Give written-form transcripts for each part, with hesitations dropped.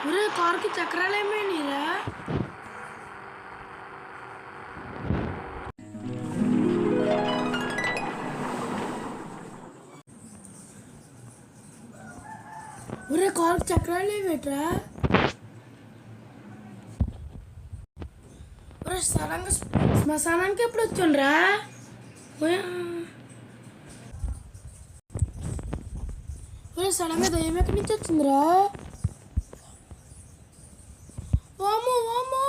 ఒరే కారుకి చక్రాలు ఏమైనాయిరా? ఒరే కారుకి చక్రాలు ఏమేట్రా? ఒరే సడన్గా శ్మశానానికి ఎప్పుడు వచ్చిండ్రా? ఒరే సడన్గా దయ్యం ఎక్కడి నుంచి వచ్చిందిరా? వామో వామో!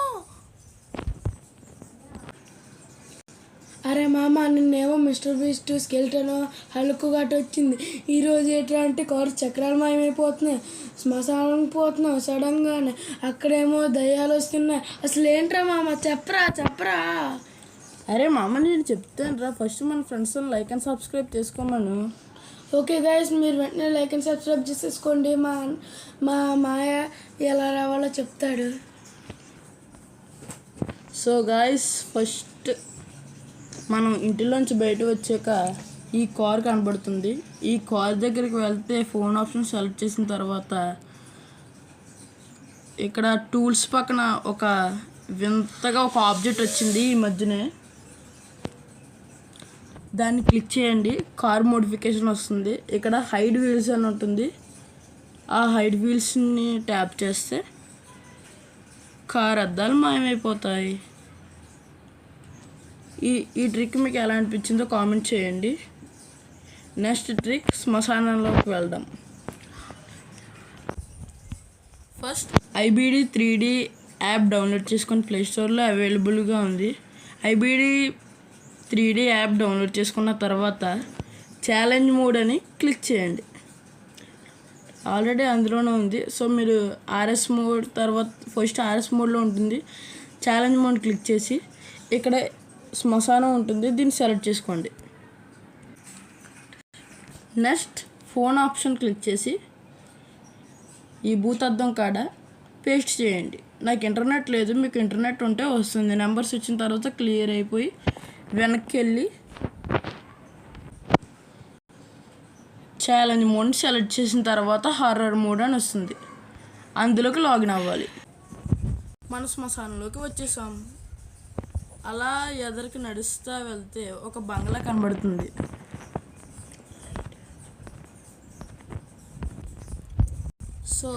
అరే మామ, నిన్నేమో మిస్టర్ బీస్ట్, స్కెల్టన్, హల్క్ గట్ట వచ్చింది. ఈరోజు ఏంట్రా అంటే కారు చక్రాలు మాయమైపోతున్నాయి, శ్మశానానికి పోతున్నాం సడన్గానే, అక్కడేమో దయ్యాలు వస్తున్నాయి. అసలు ఏంట్రా మామ, చెప్పరా చెప్పరా. అరే మామ, నేను చెప్తాను రా. ఫస్ట్ మన ఫ్రెండ్స్ లైక్ అండ్ సబ్స్క్రైబ్ చేసుకోమను. ఓకే గైస్, మీరు వెంటనే లైక్ అండ్ సబ్స్క్రైబ్ చేసేసుకోండి. మా మాయ ఎలా రావాలో చెప్తాడు. సో గాయస్, ఫస్ట్ మనం ఇంటిలోంచి బయట వచ్చాక ఈ కార్ కనబడుతుంది. ఈ కార్ దగ్గరికి వెళ్తే ఫోన్ ఆప్షన్ సెలెక్ట్ చేసిన తర్వాత ఇక్కడ టూల్స్ పక్కన ఒక వింతగా ఒక ఆబ్జెక్ట్ వచ్చింది ఈ మధ్యనే. దాన్ని క్లిక్ చేయండి, కార్ మోడిఫికేషన్ వస్తుంది. ఇక్కడ హైడ్ వీల్స్ అని ఉంటుంది. ఆ హైడ్ వీల్స్ని ట్యాప్ చేస్తే కార్ అద్దాలు మాయమైపోతాయి. ఈ ట్రిక్ మీకు ఎలా అనిపించిందో కామెంట్ చేయండి. నెక్స్ట్ ట్రిక్, శ్మశానంలోకి వెళ్దాం. First IBD 3D app download చేసుకొని ప్లేస్టోర్లో అవైలబుల్గా ఉంది. ఐబీడీ 3D యాప్ డౌన్లోడ్ చేసుకున్న తర్వాత ఛాలెంజ్ మోడ్ అని క్లిక్ చేయండి. ఆల్రెడీ అందులోనే ఉంది. సో మీరు ఆర్ఎస్ మోడ్ తర్వాత ఫస్ట్ ఆర్ఎస్ మోడ్లో ఉంటుంది. ఛాలెంజ్ మోడ్ క్లిక్ చేసి ఇక్కడ శ్మశానం ఉంటుంది, దీన్ని సెలెక్ట్ చేసుకోండి. నెక్స్ట్ ఫోన్ ఆప్షన్ క్లిక్ చేసి ఈ భూతద్దం కాడ పేస్ట్ చేయండి. నాకు ఇంటర్నెట్ లేదు, మీకు ఇంటర్నెట్ ఉంటే వస్తుంది. నెంబర్స్ ఇచ్చిన తర్వాత క్లియర్ అయిపోయి వెనక్కి వెళ్ళి ఛాలెంజ్ మోడ్ని సెలెక్ట్ చేసిన తర్వాత హారర్ మోడ్ అని వస్తుంది, అందులోకి లాగిన్ అవ్వాలి. మన శ్మశానంలోకి వచ్చేసాం. అలా ఎదరికి నడుస్తూ వెళ్తే ఒక బంగ్లా కనబడుతుంది. సో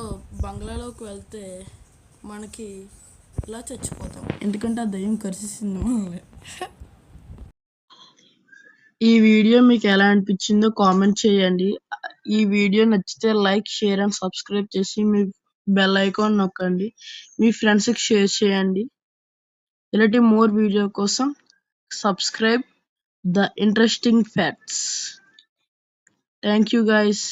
బంగ్లాలోకి వెళ్తే మనకి ఇలా చచ్చిపోతాం, ఎందుకంటే ఆ దయ్యం కరిసేసింది మనల్ని. ఈ వీడియో మీకు ఎలా అనిపించిందో కామెంట్ చేయండి. ఈ వీడియో నచ్చితే లైక్, షేర్ అండ్ సబ్స్క్రైబ్ చేసి మీ బెల్ ఐకాన్ నొక్కండి. మీ ఫ్రెండ్స్కి షేర్ చేయండి. ఇలాంటి మోర్ వీడియో కోసం subscribe the interesting facts. Thank you guys.